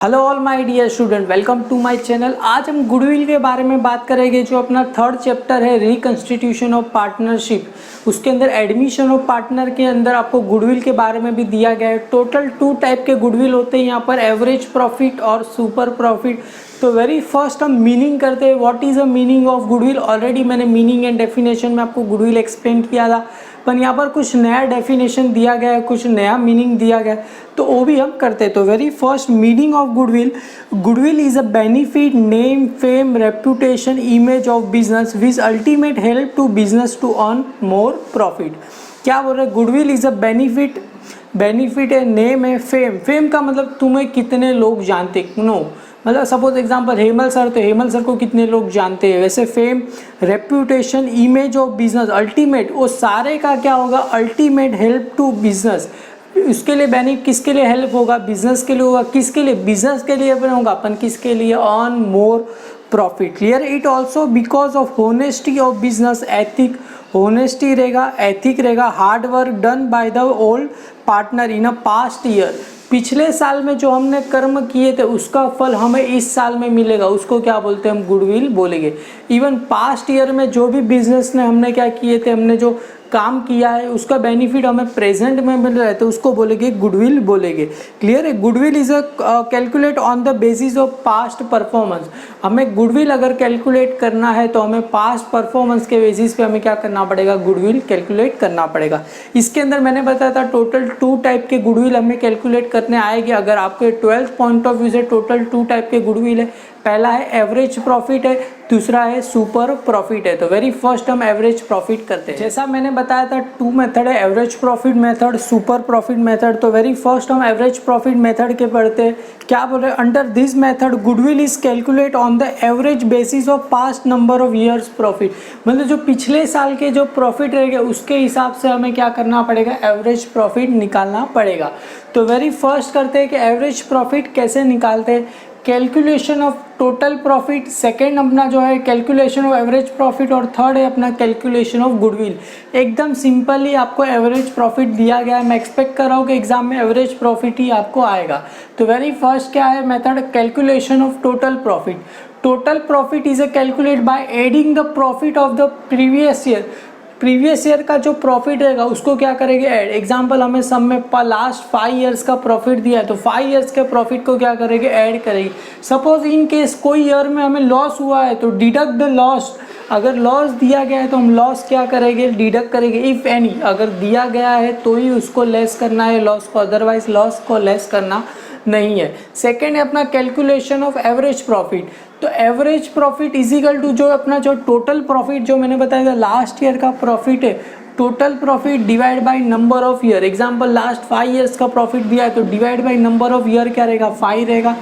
Hello all my dear student, welcome to my channel. आज हम goodwill के बारे में बात करेंगे। जो अपना थर्ड चैप्टर है रिकंस्टिट्यूशन ऑफ पार्टनरशिप, उसके अंदर एडमिशन ऑफ पार्टनर के अंदर आपको गुडविल के बारे में भी दिया गया है। टोटल 2 टाइप के गुडविल होते हैं यहाँ पर, एवरेज प्रॉफिट और सुपर प्रॉफिट। तो वेरी फर्स्ट हम मीनिंग करते हैं, what is a meaning of goodwill. Already मैंने मीनिंग एंड डेफिनेशन में आपको गुडविल एक्सप्लेन किया था, पर यहाँ पर कुछ नया डेफिनेशन दिया गया है, कुछ नया मीनिंग दिया गया है, तो वो भी हम करते हैं। तो very first meaning of goodwill, goodwill is a benefit, name, fame, reputation, image of business which ultimate help to business to earn more profit. क्या बोल रहे हैं? Goodwill is a benefit, benefit है, नेम है, फेम। फेम का मतलब तुम्हें कितने लोग जानते, नो मतलब सपोज एग्जांपल हेमल सर, तो हेमल सर को कितने लोग जानते हैं। वैसे fame, reputation, image of business, ultimate, वो सारे का क्या होगा? Ultimate help to business. उसके लिए बेनिफिट किसके लिए हेल्प होगा? बिजनेस के लिए होगा। किसके लिए? बिजनेस के लिए होगा। अपन किसके लिए? Earn more profit. Clear? It also because of honesty of business, ethic, honesty रहेगा, एथिक रहेगा, hard work done by the old partner in a past year. पिछले साल में जो हमने कर्म किए थे उसका फल हमें इस साल में मिलेगा, उसको क्या बोलते हैं? हम गुडविल बोलेंगे। इवन पास्ट ईयर में जो भी बिजनेस ने हमने क्या किए थे, हमने जो काम किया है उसका बेनिफिट हमें प्रेजेंट में मिल रहा है, तो उसको बोलेंगे गुडविल बोलेंगे। क्लियर है? Goodwill is a calculate on the basis of past performance. हमें गुडविल अगर कैलकुलेट करना है तो हमें पास्ट परफॉर्मेंस के बेसिस पे हमें क्या करना पड़ेगा? गुडविल कैलकुलेट करना पड़ेगा। इसके अंदर मैंने बताया था टोटल 2 टाइप के गुडविल हमें कैलकुलेट करने आएंगे। अगर आपके 12th पॉइंट ऑफ व्यू से टोटल 2 टाइप के गुडविल है। पहला है एवरेज प्रॉफिट है, दूसरा है सुपर प्रॉफिट है। तो वेरी फर्स्ट हम एवरेज प्रॉफिट करते हैं। जैसा मैंने बताया था 2 मेथड है, average profit method, super profit method. तो वेरी फर्स्ट हम एवरेज प्रॉफिट मेथड के पढ़ते हैं। क्या बोल रहे हैं? Under this method goodwill is calculate on the average basis of past number of years profit. मतलब जो पिछले साल के जो प्रॉफिट रहेंगे उसके हिसाब से हमें क्या करना पड़ेगा? एवरेज प्रॉफिट निकालना पड़ेगा। तो वेरी फर्स्ट करते हैं कि एवरेज प्रॉफिट कैसे निकालते हैं। Calculation of total profit, second अपना जो है कैलकुलेशन ऑफ एवरेज प्रॉफिट, और थर्ड है अपना कैलकुलेशन ऑफ गुडविल। एकदम सिंपली आपको एवरेज प्रॉफिट दिया गया है। मैं एक्सपेक्ट कर रहा हूँ कि एग्जाम में एवरेज प्रॉफिट ही आपको आएगा। तो वेरी फर्स्ट क्या है method? Calculation of total profit. Total profit is a calculate by adding the profit of the previous year. Previous year का जो प्रॉफिट रहेगा उसको क्या करेंगे? ऐड। एग्जाम्पल हमें सब में लास्ट 5 ईयर्स का प्रॉफिट दिया है, तो 5 ईयर्स के प्रॉफिट को क्या करेंगे? ऐड करेंगे। सपोज इन केस कोई ईयर में हमें लॉस हुआ है तो डिडक्ट द लॉस। अगर लॉस दिया गया है तो हम लॉस क्या करेंगे? डिडक्ट करेंगे। इफ़ एनी, अगर दिया गया है तो ही उसको लेस करना है लॉस को, अदरवाइज लॉस को लेस करना नहीं है। सेकेंड है अपना कैलकुलेशन ऑफ एवरेज प्रॉफिट। तो एवरेज प्रॉफिट इजिकल टू जो अपना जो टोटल प्रॉफिट जो मैंने बताया था लास्ट ईयर का प्रॉफिट है, total profit divide by number of year. Example last 5 years का प्रॉफिट दिया है तो divide by number of year क्या रहेगा? 5 रहेगा।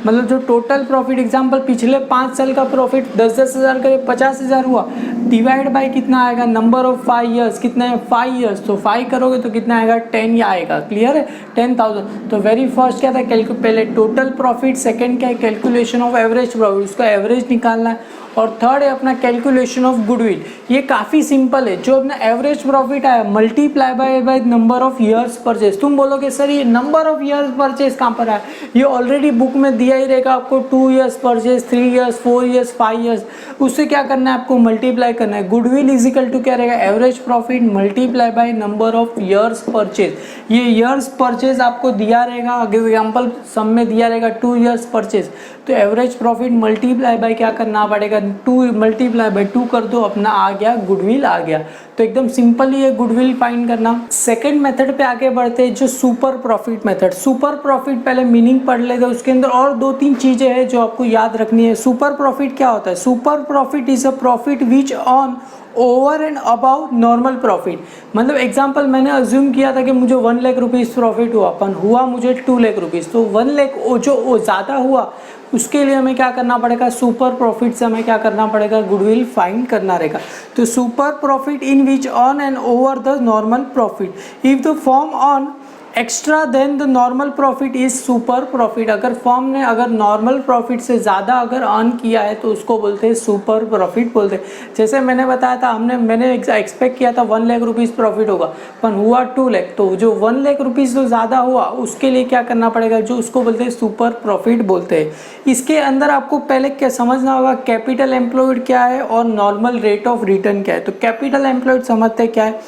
मतलब जो टोटल प्रॉफिट, एग्जांपल पिछले 5 साल का प्रॉफिट 10-10 हज़ार का 50,000 हुआ, डिवाइड बाय कितना आएगा? Number of 5 years. कितना है? 5 ईयर्स। तो 5 करोगे तो कितना आएगा? 10 ही आएगा। क्लियर है? 10,000। तो वेरी फर्स्ट क्या था? पहले टोटल प्रॉफिट, सेकंड क्या है? कैलकुलेशन ऑफ एवरेज प्रॉफिट, उसका एवरेज निकालना है, और थर्ड है अपना कैलकुलेशन ऑफ गुडविल। ये काफ़ी सिंपल है। जो अपना एवरेज प्रॉफिट आया multiply by number of years purchase. तुम बोलोगे सर ये नंबर ऑफ ईयर्स परचेज कहाँ पर आया? ये ऑलरेडी बुक में दिया ही रहेगा आपको। 2 years purchase, 3 years, 4 years, 5 years. उससे क्या करना है? आपको मल्टीप्लाई करना है। गुडविल इजिकल टू क्या रहेगा? Average profit multiply by number of years purchase. ये ईयर्स परचेज आपको दिया रहेगा, एग्जाम्पल सम में दिया रहेगा 2 ईयर्स परचेज, तो एवरेज प्रॉफिट मल्टीप्लाई बाय क्या करना पड़ेगा? 2 मल्टीप्लाई बाय 2 कर दो, अपना आ गया गुडविल आ गया। तो एकदम सिंपल ही है गुडविल फाइंड करना। सेकंड मेथड पे आगे बढ़ते हैं, जो super profit method. Super profit पहले मीनिंग पढ़ लेते हैं, उसके अंदर और 2-3 चीज़ें हैं जो आपको याद रखनी है। सुपर प्रॉफिट क्या होता है? Super profit is a profit which on over and about normal profit. मतलब एग्जांपल मैंने अज्यूम किया था कि मुझे 1 लाख रुपीज़ प्रॉफिट हुआ, अपन हुआ मुझे 2 लाख रुपीज़, तो 1 लाख जो ज़्यादा हुआ उसके लिए हमें क्या करना पड़ेगा? सुपर प्रॉफिट से हमें क्या करना पड़ेगा? गुडविल फाइंड करना रहेगा। तो super profit in which on and over the normal profit, if the firm on extra then the normal profit is super profit. अगर फर्म ने अगर नॉर्मल प्रॉफिट से ज़्यादा अगर अर्न किया है तो उसको बोलते हैं सुपर प्रॉफिट बोलते हैं। जैसे मैंने बताया था मैंने एक्सपेक्ट किया था 1 लाख रुपीज़ प्रॉफिट होगा पर हुआ 2 लाख, तो जो 1 लाख रुपीज़ जो ज़्यादा हुआ उसके लिए क्या करना पड़ेगा, जो उसको बोलते हैं सुपर प्रॉफिट बोलते हैं। इसके अंदर आपको पहले क्या समझना होगा, कैपिटल एम्प्लॉयड क्या है और नॉर्मल रेट ऑफ रिटर्न क्या है। तो कैपिटल एम्प्लॉयड समझते क्या है,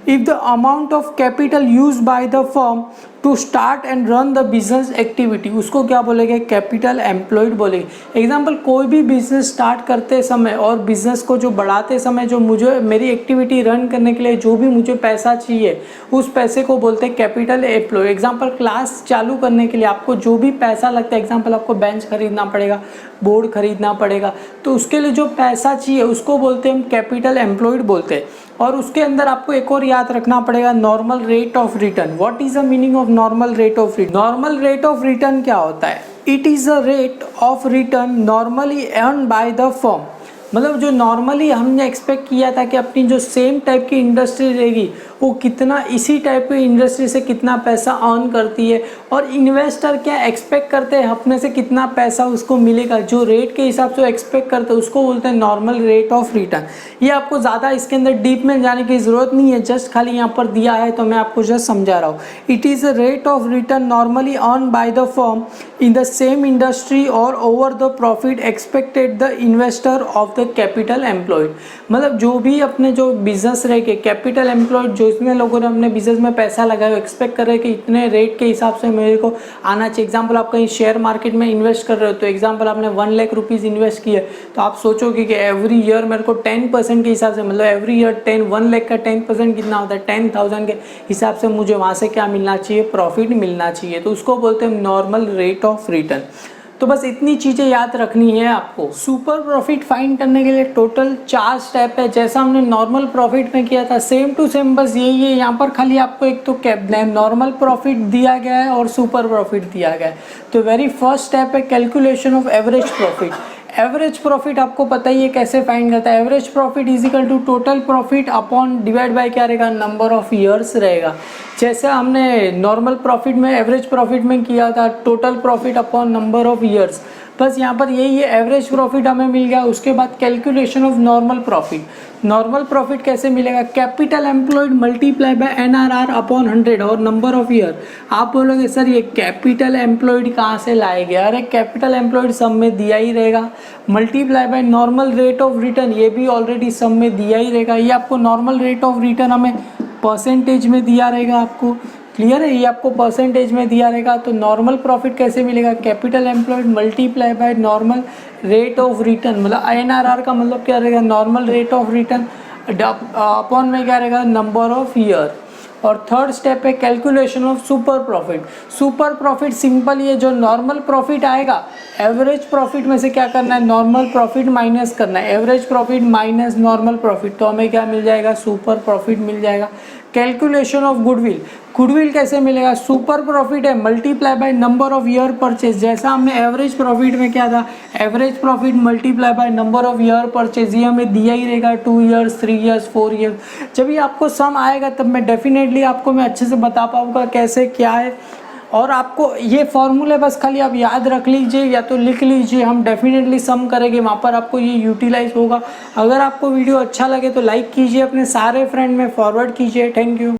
if the amount of capital used by the firm to start and run the business activity, उसको क्या बोलेंगे, कैपिटल एम्प्लॉयड बोलेंगे। एग्जाम्पल, कोई भी बिजनेस स्टार्ट करते समय और बिजनेस को जो बढ़ाते समय जो मुझे मेरी एक्टिविटी रन करने के लिए जो भी मुझे पैसा चाहिए उस पैसे को बोलते हैं कैपिटल एम्प्लॉय। एग्जाम्पल, क्लास चालू करने के लिए आपको जो भी पैसा लगता है, एग्जाम्पल आपको बेंच खरीदना पड़ेगा, बोर्ड खरीदना पड़ेगा, तो उसके लिए जो पैसा चाहिए उसको बोलते हैं हम कैपिटल एम्प्लॉयड बोलते हैं। और उसके अंदर आपको एक और याद रखना पड़ेगा, normal rate of return. What is the meaning of normal rate of return? Normal rate of return क्या होता है? It is the rate of return normally earn by the firm. मतलब जो नॉर्मली हमने एक्सपेक्ट किया था कि अपनी जो सेम टाइप की इंडस्ट्री रहेगी वो कितना इसी टाइप की इंडस्ट्री से कितना पैसा अर्न करती है, और इन्वेस्टर क्या एक्सपेक्ट करते हैं अपने से कितना पैसा उसको मिलेगा, जो रेट के हिसाब से एक्सपेक्ट करते हैं उसको बोलते हैं नॉर्मल रेट ऑफ रिटर्न। ये आपको ज़्यादा इसके अंदर डीप में जाने की ज़रूरत नहीं है, जस्ट खाली यहाँ पर दिया है तो मैं आपको जस्ट समझा रहा हूँ। It is a rate of return normally earn by the firm in the same industry और over the profit expected the investor of the capital employed. मतलब जो भी अपने जो बिजनेस रहे के कैपिटल एम्प्लॉयड, जो इसमें लोगों ने अपने बिजनेस में पैसा लगाया एक्सपेक्ट कर रहे हैं कि इतने रेट के हिसाब से मेरे को आना चाहिए। एग्जाम्पल, आप कहीं शेयर मार्केट में इन्वेस्ट कर रहे हो तो एग्जाम्पल आपने 1 लाख रुपीज़ इन्वेस्ट किया तो आप सोचोगे कि एवरी ईयर मेरे को 10% के हिसाब से, मतलब एवरी ईयर 1 लाख का 10% कितना होता है, 10,000 के हिसाब से मुझे वहाँ से क्या मिलना चाहिए, प्रॉफिट मिलना चाहिए। तो उसको बोलते हैं नॉर्मल रेट ऑफ रिटर्न। तो बस इतनी चीज़ें याद रखनी है आपको। सुपर प्रॉफिट फाइंड करने के लिए टोटल 4 स्टेप है, जैसा हमने नॉर्मल प्रॉफिट में किया था सेम टू सेम, बस यही है। यहाँ पर खाली आपको एक तो नॉर्मल प्रॉफिट दिया गया है और सुपर प्रॉफिट दिया गया है। तो वेरी फर्स्ट स्टेप है calculation of average profit. Average profit आपको पता ही है कैसे फाइंड करता है। Average profit is equal to total profit upon divide by क्या रहेगा, नंबर ऑफ ईयर्स रहेगा। जैसे हमने नॉर्मल प्रॉफिट में एवरेज प्रॉफिट में किया था total profit upon number of years, बस यहाँ पर यही है। एवरेज प्रॉफिट हमें मिल गया। उसके बाद calculation of normal profit. Normal profit कैसे मिलेगा, capital employed multiply by NRR upon 100 और नंबर ऑफ ईयर। आप बोलोगे सर ये कैपिटल एम्प्लॉयड कहाँ से लाए गए, अरे कैपिटल एम्प्लॉयड सब में दिया ही रहेगा, multiply by normal rate of return ये भी ऑलरेडी सब में दिया ही रहेगा। ये आपको नॉर्मल रेट ऑफ रिटर्न हमें परसेंटेज में दिया रहेगा, आपको क्लियर है, ये आपको परसेंटेज में दिया रहेगा। तो नॉर्मल प्रॉफिट कैसे मिलेगा, capital employed multiply by normal rate of return, मतलब INRR का मतलब क्या रहेगा, normal rate of return upon में क्या रहेगा, नंबर ऑफ ईयर। और थर्ड स्टेप है calculation of super profit. Super profit simple, ये जो नॉर्मल प्रॉफिट आएगा एवरेज प्रॉफिट में से क्या करना है, नॉर्मल प्रॉफिट माइनस करना है, average profit minus normal profit, तो हमें क्या मिल जाएगा, सुपर प्रॉफिट मिल जाएगा। Calculation of goodwill. गुडविल कैसे मिलेगा, सुपर प्रॉफिट है multiply by number of year purchase. जैसा हमने एवरेज प्रॉफिट में क्या था, average profit multiply by number of year purchase, ये हमें दिया ही रहेगा 2 ईयर्स 3 ईयर्स 4 ईयर्स। जब ये आपको सम आएगा तब मैं डेफिनेटली आपको मैं अच्छे से बता पाऊँगा कैसे क्या है। और आपको ये फॉर्मूले बस खाली आप याद रख लीजिए या तो लिख लीजिए, हम डेफिनेटली सम करेंगे, वहाँ पर आपको ये यूटिलाइज होगा। अगर आपको वीडियो अच्छा लगे तो लाइक कीजिए, अपने सारे फ्रेंड में फॉरवर्ड कीजिए। Thank you.